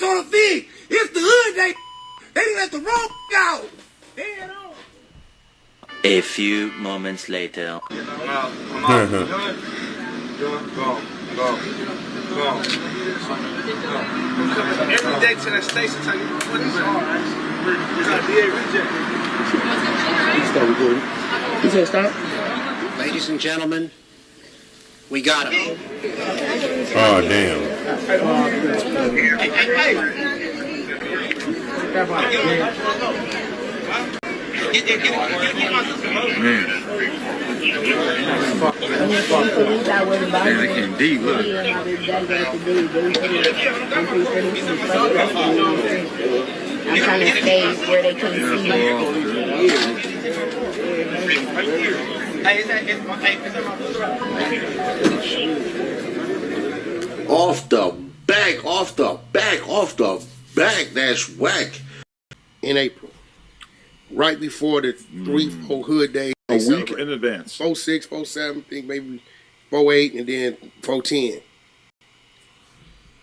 It's on a fig. It's the hood they didn't let the wrong out. Dead on. A few moments later. Go. Every day to that station tell you what is Start recording. He said stop. Ladies and gentlemen, we got him. Oh, damn. Indeed, look. I'm trying to stay where they couldn't see me. Off the back, off the back, off the back. That's whack. In April, right before the 3-4 hood days. A week in advance. 4-6, 4-7, I think maybe 4-8, and then 4-10.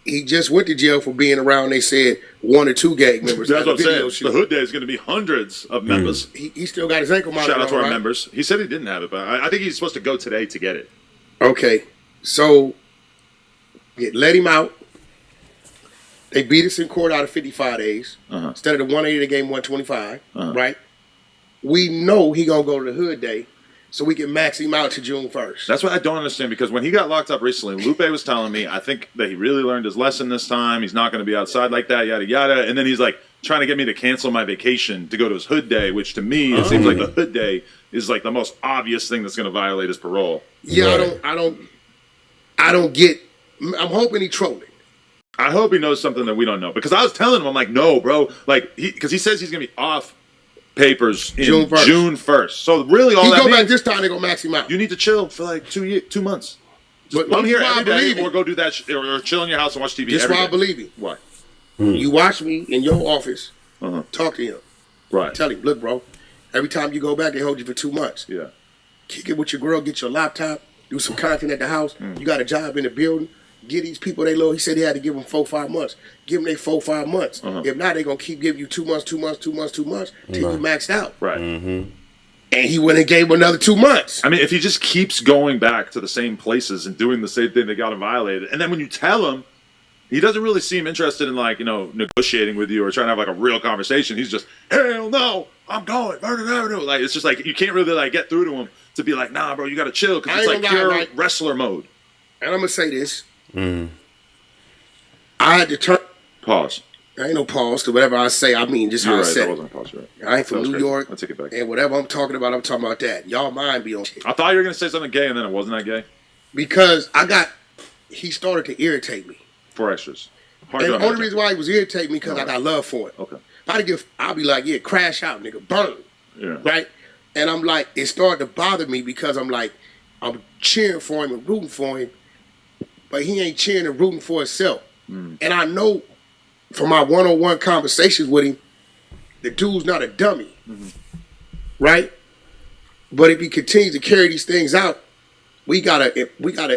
He just went to jail for being around, they said, 1 or 2 gang members. That's what I'm saying. The hood day is going to be hundreds of members. He still got his ankle monitor. Shout out to our right? members. He said he didn't have it, but I think he's supposed to go today to get it. Okay, so let him out. They beat us in court out of 55 days. Instead of the 180, they gave him 125, right? We know he going to go to the hood day, so we can max him out to June 1st. That's what I don't understand, because when he got locked up recently, Lupe was telling me, I think that he really learned his lesson this time. He's not going to be outside like that, yada, yada. And then he's like trying to get me to cancel my vacation to go to his hood day, which to me, it seems like the hood day is like the most obvious thing that's going to violate his parole. Yeah, right. I don't get, I'm hoping he trolling. I hope he knows something that we don't know, because I was telling him, I'm like, no, bro, like, because he says he's going to be off papers in June 1st. So really all that means, back this time, they're going to max him out. You need to chill for like 2 months. But come here every day or go do that or chill in your house and watch TV. This is why I believe him. Why? You watch me in your office, talk to him. Right. Tell him, look, bro, every time you go back, they hold you for 2 months. Yeah. Kick it with your girl, get your laptop, do some content at the house. You got a job in the building. Give these people they low. He said he had to give them 4-5 months. Give them they 4-5 months. If not, they're gonna keep giving you 2 months till you maxed out. Right. And he went and gave him another 2 months. I mean, if he just keeps going back to the same places and doing the same thing that got him violated, and then when you tell him, he doesn't really seem interested in like, negotiating with you or trying to have like a real conversation. He's just, hell no, I'm going, Vernon Avenue. Like, it's just like, you can't really like get through to him to be like, nah, bro, you gotta chill, because it's like pure wrestler mode. And I'm gonna say this. I had to turn. Pause. I ain't no pause, because whatever I say, I mean just how I said it. That wasn't a pause, right. I ain't from New York. I'll take it back. And whatever I'm talking about that. Y'all mind be on shit. I thought you were going to say something gay, and then it wasn't that gay. Because he started to irritate me. For extras. And the only reason why he was irritating me, because I got love for him. Okay. I'll be like, yeah, crash out, nigga, burn. Yeah. Right? And I'm like, it started to bother me, because I'm like, I'm cheering for him and rooting for him, but he ain't cheering and rooting for himself. And I know from my one-on-one conversations with him, the dude's not a dummy. Right? But if he continues to carry these things out, we gotta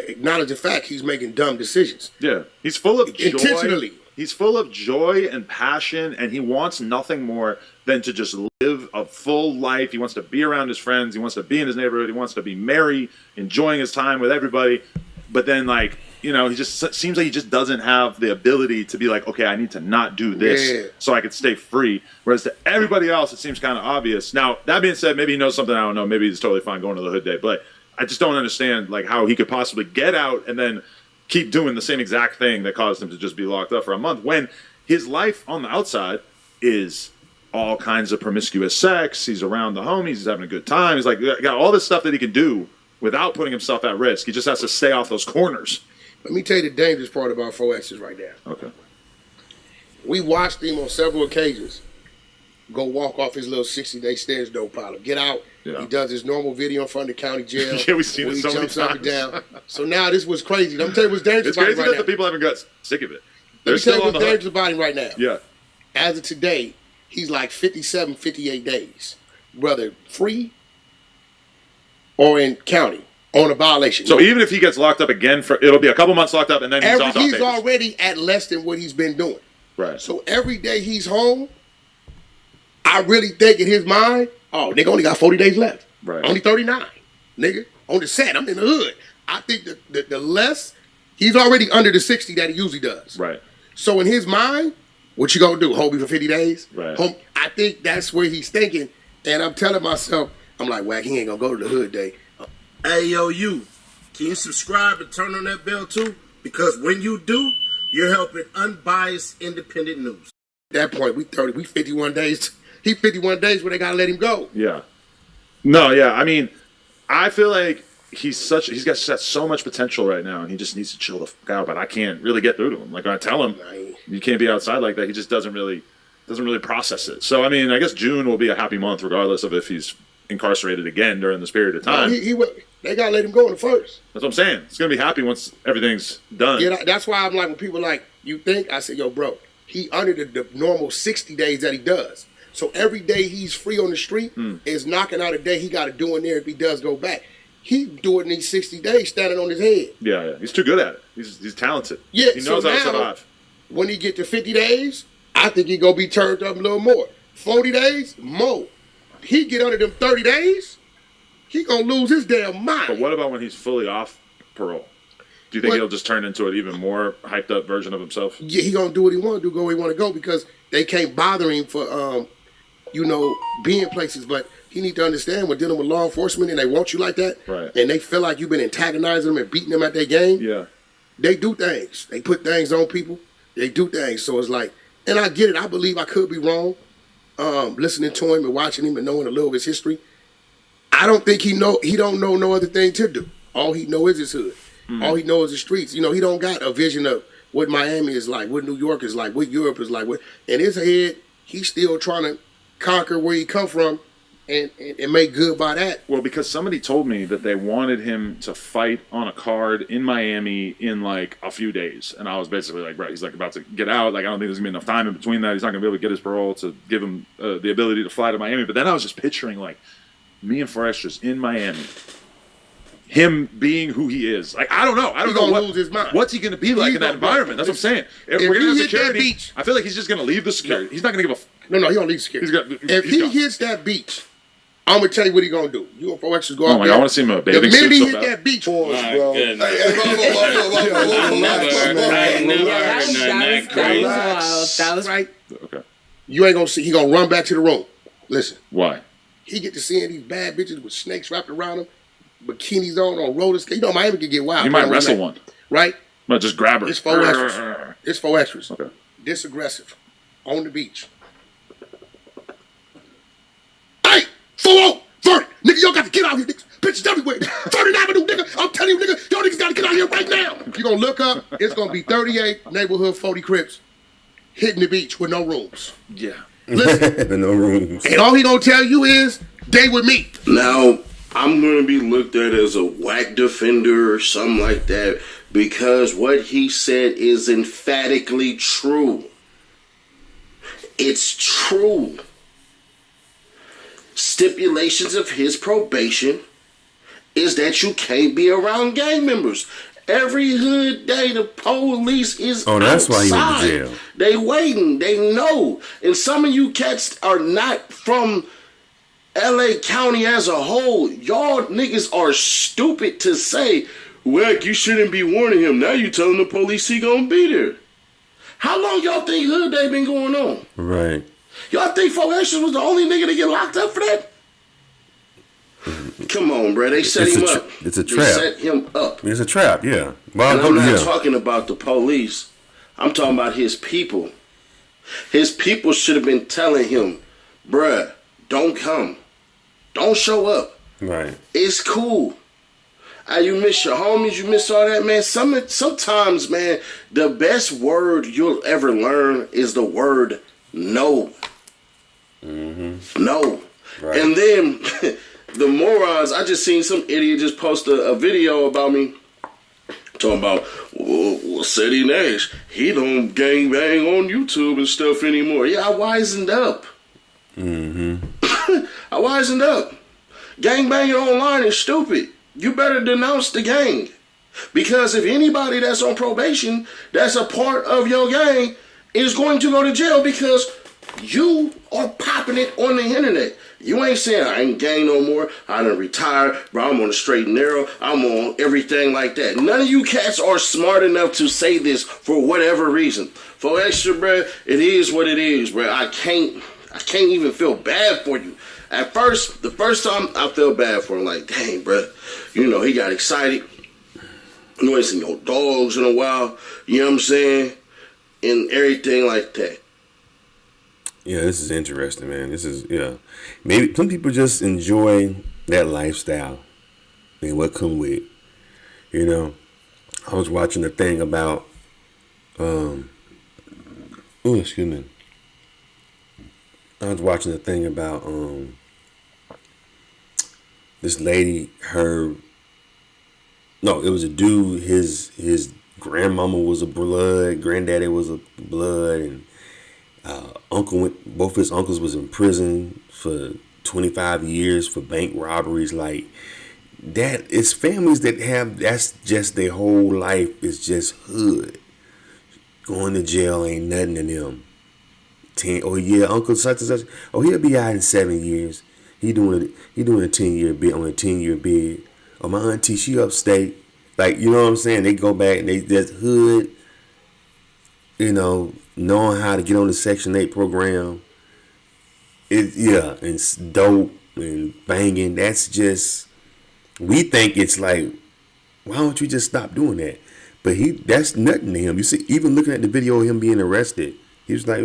acknowledge the fact he's making dumb decisions. Yeah. He's full of joy. Intentionally. He's full of joy and passion, and he wants nothing more than to just live a full life. He wants to be around his friends. He wants to be in his neighborhood. He wants to be merry, enjoying his time with everybody. But then, like, he just seems like he just doesn't have the ability to be like, okay, I need to not do this so I can stay free. Whereas to everybody else, it seems kind of obvious. Now, that being said, maybe he knows something I don't know. Maybe he's totally fine going to the hood day. But I just don't understand, like, how he could possibly get out and then keep doing the same exact thing that caused him to just be locked up for a month, when his life on the outside is all kinds of promiscuous sex. He's around the homies. He's having a good time. He's like, got all this stuff that he can do without putting himself at risk. He just has to stay off those corners. Let me tell you the dangerous part about Forex right now. Okay. We watched him on several occasions go walk off his little 60-day stairs dope pile. Get out. Yeah. He does his normal video in front of the county jail. Yeah, we've seen it so many times. He jumps up and down. So now this was crazy. Let me tell you what's dangerous about him right now. It's crazy that the people haven't got sick of it. Let me tell you what's dangerous about him right now. Yeah. As of today, he's like 57, 58 days. Whether free or in county on a violation. So even if he gets locked up again, it'll be a couple months locked up, and then he's off. He's already at less than what he's been doing. Right. So every day he's home, I really think in his mind, oh, nigga only got 40 days left. Right. Only 39, nigga. On the set, I'm in the hood. I think the less, he's already under the 60 that he usually does. Right. So in his mind, what you gonna do? Hold me for 50 days? Right. I think that's where he's thinking. And I'm telling myself, I'm like, Wack, he ain't gonna go to the hood day. Hey, yo, you. Can you subscribe and turn on that bell, too? Because when you do, you're helping unbiased, independent news. At that point, we 51 days. He 51 days where they gotta let him go. Yeah. No, yeah. I mean, I feel like he's got so much potential right now, and he just needs to chill the fuck out. But I can't really get through to him. Like when I tell him you can't be outside like that, he just doesn't really process it. So I mean, I guess June will be a happy month, regardless of if he's incarcerated again during this period of time. They gotta let him go in the first. That's what I'm saying. It's gonna be happy once everything's done. Yeah, that's why I'm like, when people like, you think? I say, yo, bro, he under the normal 60 days that he does. So every day he's free on the street is knocking out a day he got to do in there if he does go back. He do it in these 60 days standing on his head. Yeah. He's too good at it. He's talented. Yeah, he knows how to survive. When he get to 50 days, I think he gonna be turned up a little more. 40 days, more. He get under them 30 days, he gonna lose his damn mind. But what about when he's fully off parole? Do you think he'll just turn into an even more hyped up version of himself? Yeah, he gonna do what he want to do, go where he want to go, because they can't bother him for being places. But he need to understand, when dealing with law enforcement and they want you like that, right, and they feel like you've been antagonizing them and beating them at their game, yeah, they do things. They put things on people. They do things. So it's like, and I get it. I believe I could be wrong. Listening to him and watching him and knowing a little of his history, I don't think he don't know no other thing to do. All he know is his hood. All he knows is the streets. He don't got a vision of what Miami is like, what New York is like, what Europe is like. In his head, he's still trying to conquer where he come from and make good by that. Well, because somebody told me that they wanted him to fight on a card in Miami in like a few days. And I was basically like, right, he's like about to get out. Like, I don't think there's going to be enough time in between that. He's not going to be able to get his parole to give him the ability to fly to Miami. But then I was just picturing like me and Forex just in Miami. Him being who he is. Like, I don't know. I don't know lose his mind. What's he going to be like in that environment. That's what I'm saying. If we're going to have security, beach, I feel like he's just going to leave the security. He's not going to give a... No, he don't leave security. If he hits that beach, I'm going to tell you what he's going to do. You and Forex go out there. I want to see him in a bathing suit. The minute he hit that beach, bro. That was right. Okay. You ain't going to see. He going to run back to the room. Listen. Why? He get to seeing these bad bitches with snakes wrapped around them, bikinis on roller skates. Miami can get wild. He might wrestle one. Right? Might just grab her. It's 4 extras. It's 4 extras. Okay. This aggressive. On the beach. Hey! 4-0! 30! Nigga, y'all got to get out here, niggas. Bitches everywhere. 30th Avenue, nigga. I'm telling you, nigga. Y'all niggas got to get out here right now. You going to look up. It's going to be 38 neighborhood 40 Crips hitting the beach with no rooms. Yeah. Listen. No rooms. And all he going to tell you is, they with me. Now, I'm going to be looked at as a whack defender or something like that because what he said is emphatically true. It's true. Stipulations of his probation is that you can't be around gang members. Every hood day, the police is that's outside. why he went to jail. They waiting. They know. And some of you cats are not from LA County as a whole. Y'all niggas are stupid to say, Wack, you shouldn't be warning him. Now you telling the police he gonna be there. How long y'all think hood day been going on? Right. Y'all think Forex was the only nigga to get locked up for that? Come on, bro. They set him up. It's a They trap. set him up. It's a trap, yeah. Well, And I'm not talking about the police. I'm talking about his people. His people should have been telling him, bruh, don't come. Don't show up. Right. It's cool. You miss your homies, you miss all that, man. Sometimes, man, the best word you'll ever learn is the word no. Mm-hmm. No. Right. And then the morons, I just seen some idiot just post a video about me talking about, well, Ceddy Nash, he don't gangbang on YouTube and stuff anymore. Yeah, I wisened up. Mm-hmm. I wisened up. Gangbanging online is stupid. You better denounce the gang. Because if anybody that's on probation, that's a part of your gang, is going to go to jail because you are popping it on the internet. You ain't saying I ain't gang no more. I done retired, bro. I'm on the straight and narrow. I'm on everything like that. None of you cats are smart enough to say this for whatever reason. For extra, bro, it is what it is, bro. I can't even feel bad for you. At first, the first time I felt bad for him, like, dang, bro, you know, he got excited. You ain't seen your dogs in a while. You know what I'm saying? And everything like that. Yeah, this is interesting, man. This is, yeah. Maybe some people just enjoy that lifestyle and what come with it. You know, I was watching a thing about, excuse me. I was watching a thing about this lady, it was a dude, his grandmama was a blood, granddaddy was a blood, and both his uncles was in prison for 25 years for bank robberies. Like that, it's families that have, that's just their whole life is just hood. Going to jail ain't nothing to them. Uncle such and such. Oh, he'll be out in 7 years. He doing a 10-year bid on a 10-year bid. Oh, my auntie, she upstate. Like, you know what I'm saying? They go back and they just hood, you know, knowing how to get on the Section 8 program. And dope and banging. That's just, we think it's like, why don't you just stop doing that? But that's nothing to him. You see, even looking at the video of him being arrested, he was like,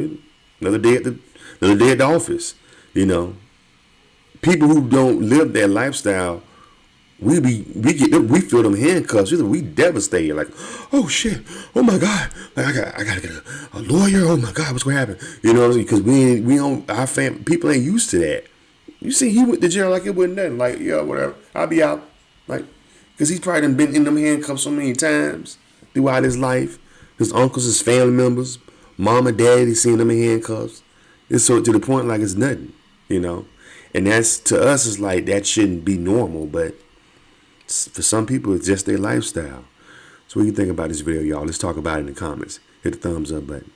another day at the office. You know, people who don't live that lifestyle, we feel them handcuffs. We devastated. Like, oh shit, oh my god, like I gotta get a lawyer. Oh my god, what's gonna happen? You know what I'm saying? Because we don't, our family, people ain't used to that. You see, he went to jail like it wasn't nothing. Like, yeah, whatever, I'll be out. Like, because he's probably been in them handcuffs so many times throughout his life. His uncles, his family members, mom and daddy seeing them in handcuffs. It's so to the point like it's nothing, you know. And that's, to us, it's like that shouldn't be normal, but for some people, it's just their lifestyle. So what do you think about this video, y'all? Let's talk about it in the comments. Hit the thumbs up button.